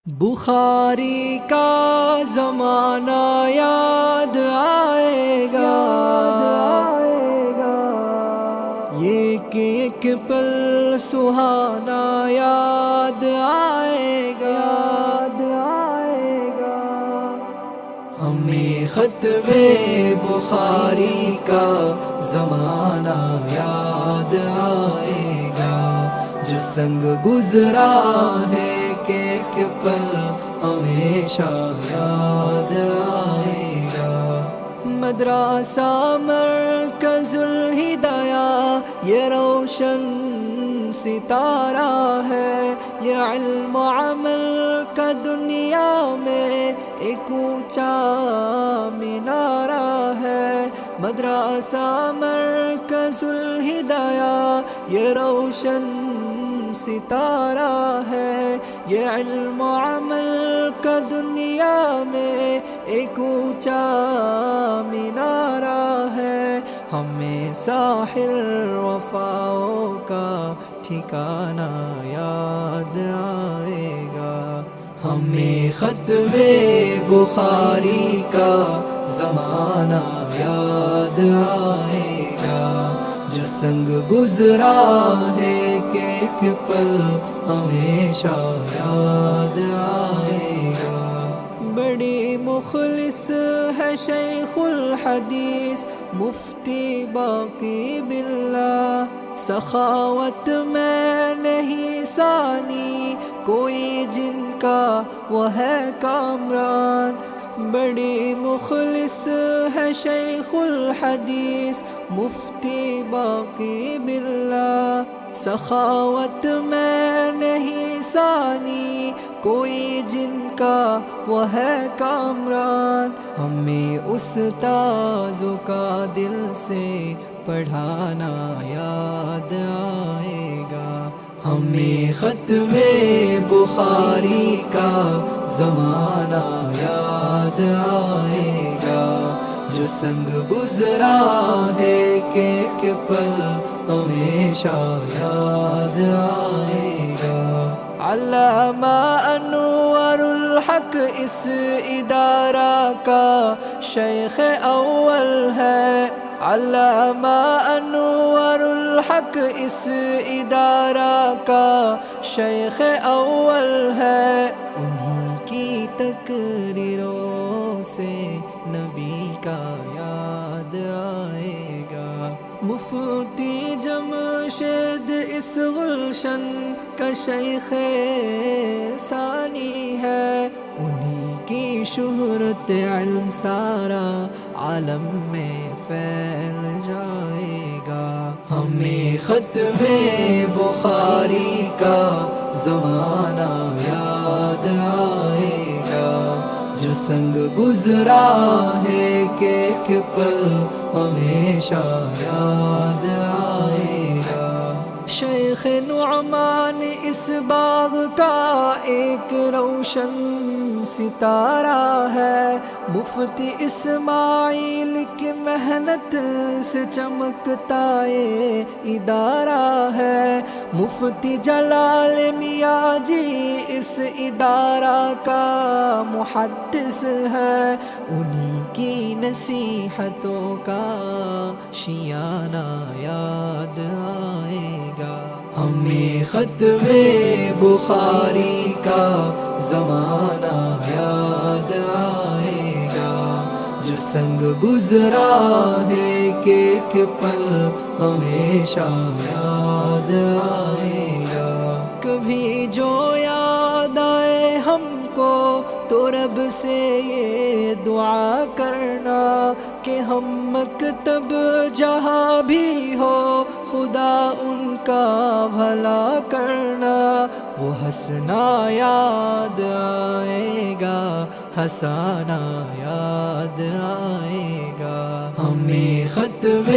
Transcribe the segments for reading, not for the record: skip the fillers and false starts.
بخاری کا زمانہ یاد آئے گا، یہ کہ ایک پل سہانا یاد آئے گا، ہمیں ختم بخاری کا زمانہ یاد آئے گا، جو سنگ گزرا ہے کہ ایک پل ہمیشہ یاد آئے گا۔ مدرسہ مرکز الہدایہ یہ روشن ستارہ ہے، یہ علم و عمل کا دنیا میں ایک اونچا مینارہ ہے۔ مدرسہ مرکز الہدایہ یہ روشن ستارہ ہے، یہ علم و عمل کا دنیا میں ایک اونچا مینارہ ہے، ہمیں ساحل وفاؤں کا ٹھکانہ یاد آئے گا، ہمیں ختم بخاری کا زمانہ یاد آئے گا، جو سنگ گزرا ہے کہ ایک پل ہمیشہ یاد آئے گا۔ بڑی مخلص ہے شیخ الحدیث مفتی باقی باللہ، سخاوت میں نہیں ثانی کوئی جن کا وہ ہے کامران۔ بڑی مخلص ہے شیخ الحدیث مفتی باقی باللہ، سخاوت میں نہیں ثانی کوئی جن کا وہ ہے کامران، ہمیں استاذوں کا دل سے پڑھانا یاد آئے گا، ہمیں ختم بخاری کا زمانہ یاد آئے گا، جو سنگ گزرا ہے کہ ایک پل ہمیشہ یاد آئے گا۔ علامہ انور الحق اس ادارہ کا شیخ اول ہے، علامہ انور الحق اس ادارہ کا شیخ اول ہے، انہی کی تقریروں سے نبی کا یاد آئے گا۔ مفتی جمشید اس گلشن کا شیخ ثانی ہے، انہی کی شہرت علم سارا عالم میں پھیل جائے گا، ہمیں ختم بخاری کا زمانہ یاد آئے گا، جو سنگ گزرا ہے کہ ایک پل ہمیشہ یاد آئے گا۔ شیخ نعمان اس باغ کا ایک روشن ستارہ ہے، مفتی اسماعیل کی محنت سے چمکتا یہ ادارہ ہے، مفتی جلال میاں جی اس ادارہ کا محدث ہے، انہی کی نصیحتوں کا شیانہ یاد آئے گا، ہمیں ختم بخاری کا زمانہ یاد آئے گا، جو سنگ گزرا ہے کہ ایک پل ہمیشہ یاد آئے گا۔ کبھی جو یاد آئے ہم کو تو رب سے یہ دعا کرنا کہ ہم مکتب جہاں بھی ہو خدا ان کا بھلا کرنا، وہ ہنسنا یاد آئے گا، ہنسانا یاد آئے گا، ہمیں ختم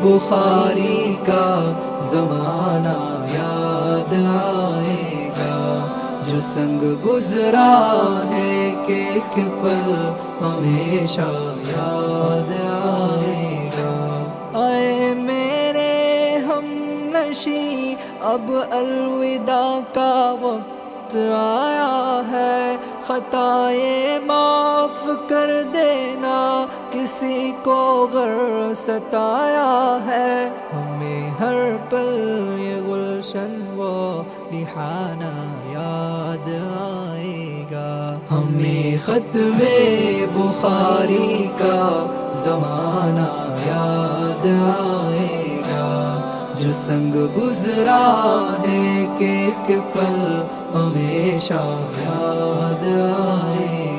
بخاری کا زمانہ یاد آئے گا، جو سنگ گزرا ہے کہ ایک پل ہمیشہ یاد آئے گا۔ اے میرے ہم نشیں اب الوداع کا وقت آیا ہے، خطائیں معاف کر دینا، کسی کو غر ستایا ہے، ہمیں ہر پل یہ گلشن و ریحانہ یاد آئے گا، ہمیں ختم بخاری کا زمانہ یاد آئے گا، جو سنگ گزرا ہے کہ ایک پل ہمیشہ یاد آئے گا۔